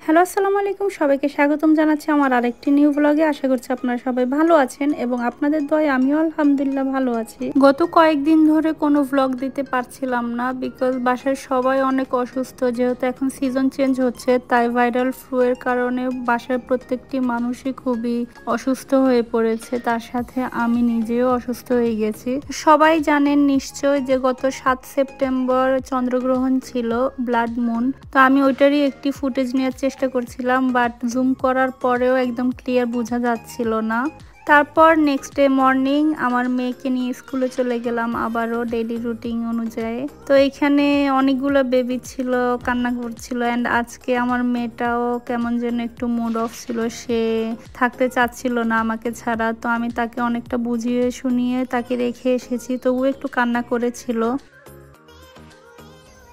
Hello, আসসালামু আলাইকুম। সবাইকে স্বাগতম জানাচ্ছি আমার আরেকটি নিউ ব্লগে। আশা করছি আপনারা সবাই ভালো আছেন এবং আপনাদের দয়ায় আমিও আলহামদুলিল্লাহ ভালো আছি। গত কয়েকদিন ধরে কোনো ব্লগ দিতে পারছিলাম না, বিকজ বাসায় সবাই অনেক অসুস্থ। যেহেতু এখন সিজন চেঞ্জ হচ্ছে, তাই ভাইরাল ফ্লু এর কারণে বাসায় প্রত্যেকটি মানুষই খুবই অসুস্থ হয়ে পড়েছে। তার সাথে আমি নিজেও অসুস্থ হয়ে গেছি। সবাই জানেন নিশ্চয় যে গত 7 সেপ্টেম্বর চন্দ্রগ্রহণ ছিল, ব্লাড মুন। তো আমি ওইটারই একটি ফুটেজ নেওয়ার চেষ্টা করছিলাম, বাট জুম করার পরেও একদম ক্লিয়ার বোঝা যাচ্ছিল না। তারপর নেক্সট ডে মর্নিং আমার মেয়েকে নিয়ে স্কুলে চলে গেলাম আবারও ডেইলি রুটিন অনুযায়ী। তো এখানে অনেকগুলো বেবি ছিল, কান্না করছিল। অ্যান্ড আজকে আমার মেয়েটাও কেমন যেন একটু মুড অফ ছিল, সে থাকতে চাচ্ছিল না আমাকে ছাড়া। তো আমি তাকে অনেকটা বুঝিয়ে শুনিয়ে তাকে রেখে এসেছি, তবুও একটু কান্না করেছিল।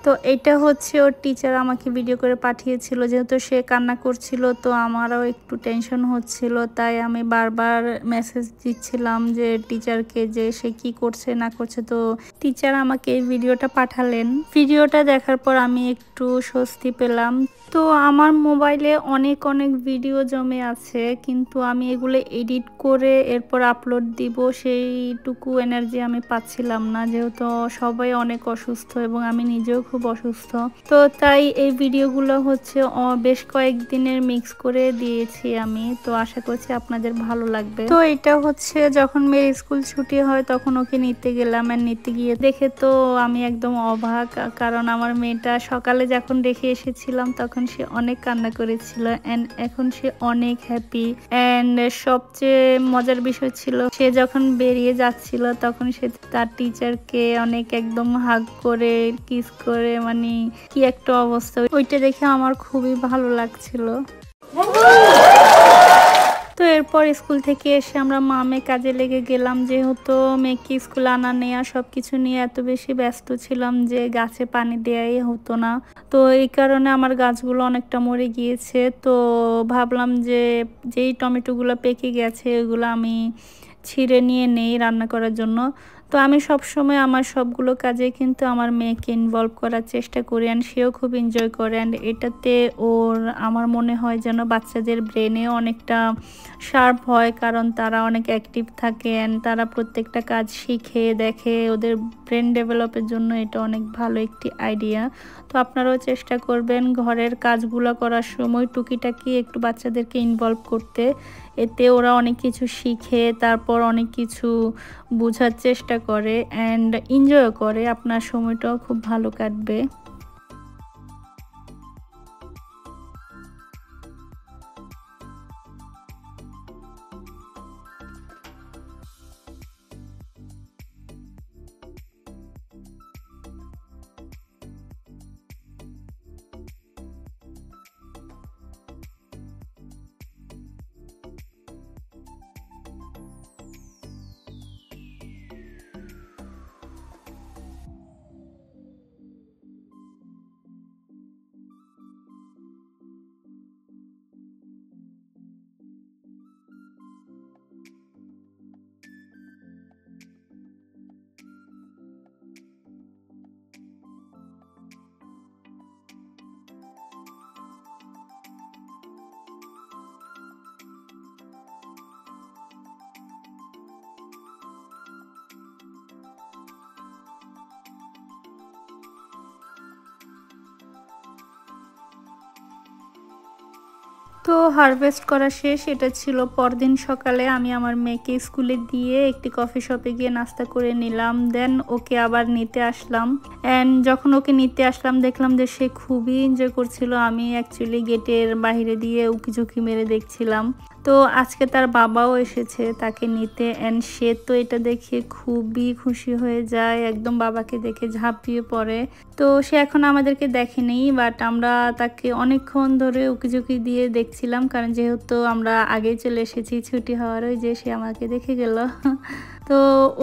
তো এটা হচ্ছে ওর টিচার আমাকে ভিডিও করে পাঠিয়েছিল। যেহেতু সে কান্না করছিল, তো আমারও একটু টেনশন হচ্ছিল, তাই আমি বারবার মেসেজ দিচ্ছিলাম যে টিচারকে যে সে কি করছে না করছে। তো টিচার আমাকে এই ভিডিওটা পাঠালেন। ভিডিওটা দেখার পর আমি একটু স্বস্তি পেলাম। তো আমার মোবাইলে অনেক অনেক ভিডিও জমে আছে, কিন্তু আমি এগুলো এডিট করে এরপর আপলোড দিব সেইটুকু এনার্জি আমি পাচ্ছিলাম না, যেহেতু সবাই অনেক অসুস্থ এবং আমি নিজেও খুব অসুস্থ। তো তাই এই ভিডিওগুলো হচ্ছে বেশ কয়েকদিনের মিক্স করে দিয়েছি আমি। তো আশা করছি আপনাদের ভালো লাগবে। তো এটা হচ্ছে যখন মেয়ের স্কুল ছুটি হয় তখন ওকে নিতে গেলাম। আর নিতে গিয়ে দেখে তো আমি একদম অবাক, কারণ আমার মেয়েটা সকালে যখন রেখে এসেছিলাম তখন সে অনেক কান্না করেছিল, এন্ড এখন সে অনেক হ্যাপি। এন্ড সবচেয়ে মজার বিষয় ছিল, সে যখন বেরিয়ে যাচ্ছিল তখন সে তার টিচারকে অনেক একদম হাগ করে কিস করে, মানে কি একটা অবস্থা, ওইটা দেখে আমার খুবই ভালো লাগছিল। তো এরপর স্কুল থেকে এসে আমরা মামে কাজে লেগে গেলাম। যেহেতু মেয়েকে স্কুল আনা নেওয়া সবকিছু নিয়ে এত বেশি ব্যস্ত ছিলাম যে গাছে পানি দেওয়াই হতো না। তো এই কারণে আমার গাছগুলো অনেকটা মরে গিয়েছে। তো ভাবলাম যে যেই টমেটোগুলো পেকে গেছে ওগুলো আমি ছিঁড়ে নিয়ে নেই রান্না করার জন্য। তো আমি সবসময় আমার সবগুলো কাজে কিন্তু আমার মেয়েকে ইনভলভ করার চেষ্টা করি, অ্যান্ড সেও খুব এনজয় করে। অ্যান্ড এটাতে ওর আমার মনে হয় যেন বাচ্চাদের ব্রেনেও অনেকটা শার্প হয়, কারণ তারা অনেক অ্যাক্টিভ থাকে অ্যান্ড তারা প্রত্যেকটা কাজ শিখে দেখে। ওদের ব্রেন ডেভেলপের জন্য এটা অনেক ভালো একটি আইডিয়া। তো আপনারাও চেষ্টা করবেন ঘরের কাজগুলো করার সময় টুকিটাকি একটু বাচ্চাদেরকে ইনভলভ করতে। এতে ওরা অনেক কিছু শিখে, তারপর অনেক কিছু বোঝার চেষ্টা করে অ্যান্ড এনজয় করে। আপনার সময়টাও খুব ভালো কাটবে। তো হারভেস্ট করা শেষ। এটা ছিল পরদিন সকালে। আমি আমার মেয়েকে স্কুলে দিয়ে একটি কফি শপে গিয়ে নাস্তা করে নিলাম, দেন ওকে আবার নিতে আসলাম। অ্যান্ড যখন ওকে নিতে আসলাম দেখলাম যে সে খুবই এনজয় করছিল। আমি অ্যাকচুয়ালি গেটের বাইরে দিয়ে উকি ঝুঁকি মেরে দেখছিলাম। তো আজকে তার বাবাও এসেছে তাকে নিতে, অ্যান্ড সে তো এটা দেখে খুবই খুশি হয়ে যায়, একদম বাবাকে দেখে ঝাঁপিয়ে পড়ে। তো সে এখন আমাদেরকে দেখেনি, বাট আমরা তাকে অনেকক্ষণ ধরে উকিঝুঁকি দিয়ে দেখছিলাম, কারণ যেহেতু আমরা আগেই চলে এসেছি ছুটি হওয়ার, ওই যে সে আমাকে দেখে গেল। তো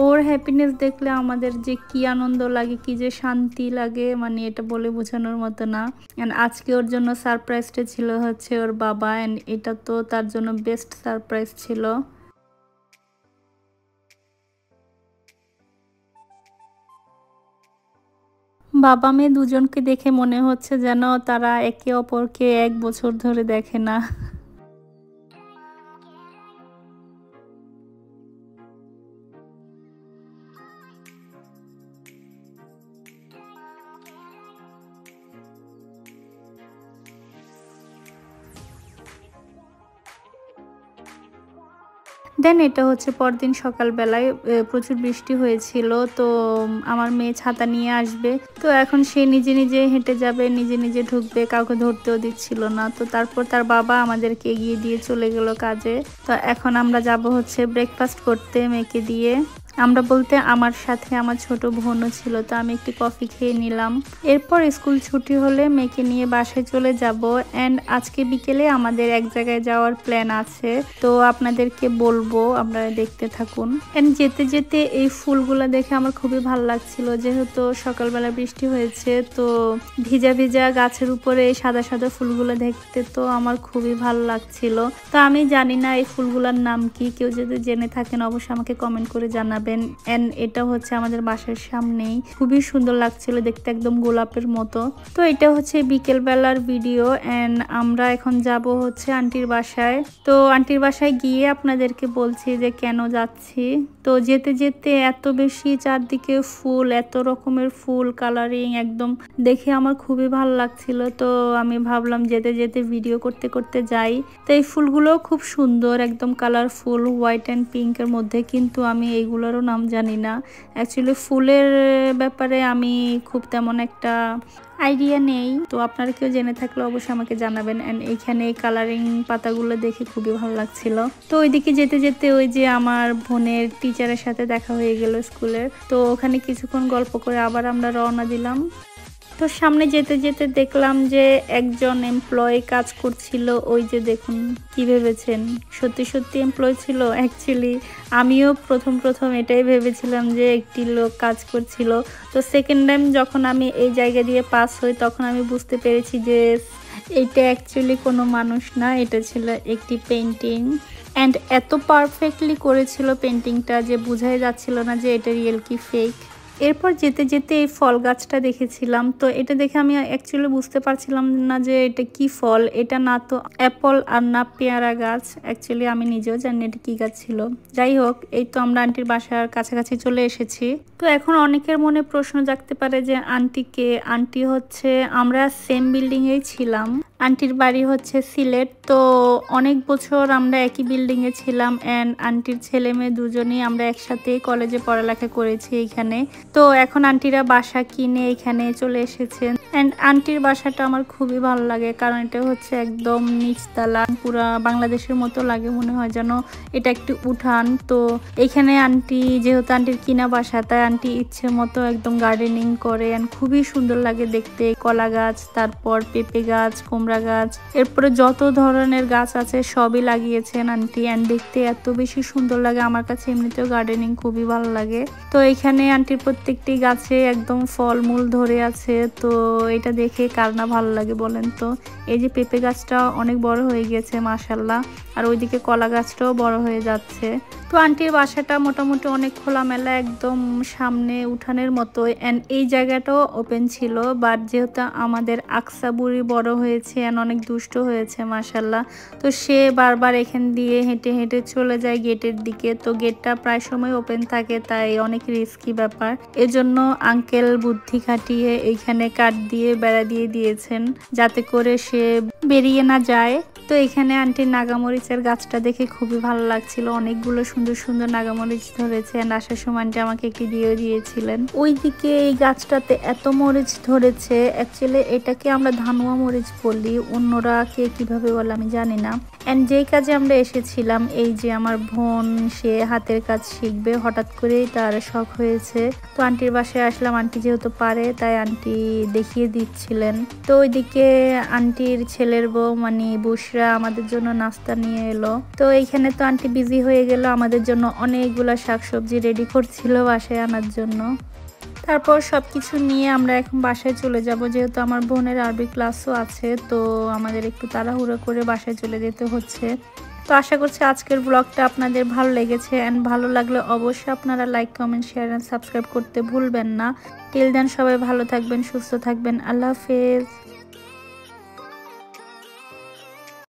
ওর হ্যাপিনেস দেখলে আমাদের যে কি আনন্দ লাগে, কি যে শান্তি লাগে, মানে এটা বলে বোঝানোর মতো না। অ্যান্ড আজকে ওর জন্য সারপ্রাইজটা ছিল হচ্ছে ওর বাবা, অ্যান্ড এটা তো তার জন্য বেস্ট সারপ্রাইজ ছিল। বাবা মেয়ে দুজনকে দেখে মনে হচ্ছে যেন তারা একে অপরকে 1 বছর ধরে দেখে না। দেন এটা হচ্ছে পরদিন সকালবেলায় প্রচুর বৃষ্টি হয়েছিল। তো আমার মেয়ে ছাতা নিয়ে আসবে। তো এখন সে নিজে নিজে হেঁটে যাবে, নিজে নিজে ঢুকবে, কাউকে ধরতেও দিচ্ছিল না। তো তারপর তার বাবা আমাদেরকে এগিয়ে দিয়ে চলে গেল কাজে। তো এখন আমরা যাব হচ্ছে ব্রেকফাস্ট করতে মেয়েকে দিয়ে। আমরা বলতে আমার সাথে আমার ছোট বোনও ছিল, তো আমি একটি কফি খেয়ে নিলাম। এরপর স্কুল ছুটি হলে মেয়েকে নিয়ে বাসায় চলে যাব। অ্যান্ড আজকে বিকেলে আমাদের এক জায়গায় যাওয়ার প্ল্যান আছে, তো আপনাদেরকে বলবো, আপনারা দেখতে থাকুন। অ্যান্ড যেতে যেতে এই ফুলগুলো দেখে আমার খুবই ভালো লাগছিল, যেহেতু সকালবেলা বৃষ্টি হয়েছে, তো ভিজা ভিজা গাছের উপরে এই সাদা সাদা ফুলগুলো দেখতে তো আমার খুবই ভালো লাগছিল। তো আমি জানি না এই ফুলগুলোর নাম কি, কেউ যদি জেনে থাকেন অবশ্যই আমাকে কমেন্ট করে জানাবেন। এন্ড এটা হচ্ছে আমাদের বাসার সামনেই, খুবই সুন্দর লাগছিল দেখতে, একদম গোলাপের মতো। তো এটা হচ্ছে বিকেল বেলার ভিডিও। এন্ড আমরা এখন যাব হচ্ছে আন্টির বাসায়। তো আন্টির বাসায় গিয়ে আপনাদেরকে বলছি যে কেন যাচ্ছি। তো যেতে যেতে এত বেশি চারদিকে ফুল, এত রকমের ফুল কালারিং, একদম দেখে আমার খুবই ভালো লাগছিল। তো আমি ভাবলাম যেতে যেতে ভিডিও করতে করতে যাই। তো এই ফুলগুলো খুব সুন্দর, একদম কালারফুল, হোয়াইট অ্যান্ড পিঙ্কের মধ্যে, কিন্তু আমি এইগুলোরও নাম জানি না। অ্যাকচুয়ালি ফুলের ব্যাপারে আমি খুব তেমন একটা আইডিয়া নেই। তো আপনারা কেউ জেনে থাকলে অবশ্যই আমাকে জানাবেন। অ্যান্ড এইখানে কালারিং পাতাগুলো দেখে খুবই ভালো লাগছিল। তো ওইদিকে যেতে যেতে ওই যে আমার বোনের টিচারের সাথে দেখা হয়ে গেল স্কুলের। তো ওখানে কিছুক্ষণ গল্প করে আবার আমরা রওনা দিলাম। তো সামনে যেতে যেতে দেখলাম যে একজন এমপ্লয়ি কাজ করছিল। ওই যে দেখুন, কি ভেবেছেন সত্যি সত্যি এমপ্লয় ছিল? অ্যাকচুয়ালি আমিও প্রথম এটাই ভেবেছিলাম যে একটি লোক কাজ করছিল। তো সেকেন্ড টাইম যখন আমি এই জায়গা দিয়ে পাস হই তখন আমি বুঝতে পেরেছি যে এটা অ্যাকচুয়ালি কোনো মানুষ না, এটা ছিল একটি পেন্টিং। অ্যান্ড এত পারফেক্টলি করেছিল পেন্টিংটা যে বোঝাই যাচ্ছিল না যে এটা রিয়েল কি ফেক। এরপর যেতে যেতে এই ফল গাছটা দেখেছিলাম। তো এটা দেখে আমি অ্যাকচুয়ালি বুঝতে পারছিলাম না যে এটা কি ফল। এটা না তো অ্যাপল আর না পেয়ারা গাছ। অ্যাকচুয়ালি আমি নিজেও জানি এটা কি গাছ ছিল। যাই হোক, এই তো আমরা আন্টির বাসার কাছাকাছি চলে এসেছি। তো এখন অনেকের মনে প্রশ্ন জাগতে পারে যে আন্টিকে। আন্টি হচ্ছে, আমরা সেম বিল্ডিংয়েই ছিলাম। আন্টির বাড়ি হচ্ছে সিলেট। তো অনেক বছর আমরা একই বিল্ডিংয়ে ছিলাম। অ্যান্ড আন্টির ছেলে মেয়ে দুজনেই আমরা একসাথে কলেজে পড়ালেখা করেছি এইখানে। তো এখন আন্টিরা বাসা কিনে এখানে চলে এসেছেন। অ্যান্ড আন্টির বাসাটা আমার খুবই ভালো লাগে, কারণ এটা হচ্ছে একদম নিচতলা, পুরা বাংলাদেশের মতো লাগে, মনে হয় যেন এটা একটি উঠান। তো এখানে আন্টি, যেহেতু আন্টির কিনা বাসা, তাই আন্টি ইচ্ছে মতো একদম গার্ডেনিং করে। অ্যান্ড খুবই সুন্দর লাগে দেখতে। কলা গাছ, তারপর পেঁপে গাছ, কুমড়া গাছ, এরপরে যত ধরনের গাছ আছে সবই লাগিয়েছেন আন্টি। অ্যান্ড দেখতে এত বেশি সুন্দর লাগে, আমার কাছে এমনিতেও গার্ডেনিং খুবই ভালো লাগে। তো এখানে আন্টির প্রত্যেকটি গাছে একদম ফলমূল ধরে আছে। তো এটা দেখে কার না ভালো লাগে বলেন তো। এই যে পেঁপে গাছটা অনেক বড় হয়ে গেছে মাশাআল্লাহ, আর ওইদিকে কলা গাছটাও বড় হয়ে যাচ্ছে। তো আন্টির বাসাটা মোটামুটি অনেক খোলামেলা, একদম সামনে উঠানের মতো। অ্যান্ড এই জায়গাটাও ওপেন ছিল, বাট যেহেতু আমাদের আকসা বুড়ি বড় হয়েছে অ্যান্ড অনেক দুষ্ট হয়েছে মাশাআল্লাহ, তো সে বারবার এখান দিয়ে হেঁটে হেঁটে চলে যায় গেটের দিকে। তো গেটটা প্রায় সময় ওপেন থাকে, তাই অনেক রিস্কি ব্যাপার। এজন্য আঙ্কেল বুদ্ধি খাটিয়ে এইখানে কাঠ দিয়ে বেড়া দিয়ে দিয়েছেন, যাতে করে সে বেরিয়ে না যায়। তো এখানে আন্টির নাগামরিচের গাছটা দেখে খুবই ভালো লাগছিল। অনেকগুলো সুন্দর সুন্দর নাগামরিচ ধরেছে। অ্যান্ড আসার সময় আন্টি আমাকে একটি দিয়ে দিয়েছিলেন। ওইদিকে এই গাছটাতে এত মরিচ ধরেছে। অ্যাকচুয়ালি এটাকে আমরা ধানুয়া মরিচ বলি, অন্যরা কে কিভাবে বলে আমি জানি না। অ্যান্ড যেই কাজে আমরা এসেছিলাম, এই যে আমার বোন, সে হাতের কাজ শিখবে, হঠাৎ করেই তার শখ হয়েছে। তো আন্টির বাসায় আসলাম, আন্টি যেহেতু পারে তাই আন্টি দেখিয়ে দিচ্ছিলেন। তো ওইদিকে আন্টির ছেলের বউ মানে বুশরা আমাদের জন্য নাস্তা নিয়ে এলো। তো এইখানে তো আন্টি বিজি হয়ে গেল, আমাদের জন্য অনেকগুলা শাকসবজি রেডি করছিল বাসায় আনার জন্য। তারপর সবকিছু নিয়ে আমরা এখন বাসায় চলে যাব, যেহেতু আমার বোনের আরবি ক্লাসও আছে। তো আমাদের একটু তাড়াহুড়ো করে বাসায় চলে যেতে হচ্ছে। তো আশা করছি আজকের ব্লগটা আপনাদের ভালো লেগেছে অ্যান্ড ভালো লাগলে অবশ্যই আপনারা like comment share and subscribe করতে ভুলবেন না। টিল দেন সবাই ভালো থাকবেন, সুস্থ থাকবেন। আল্লাহ হাফেজ।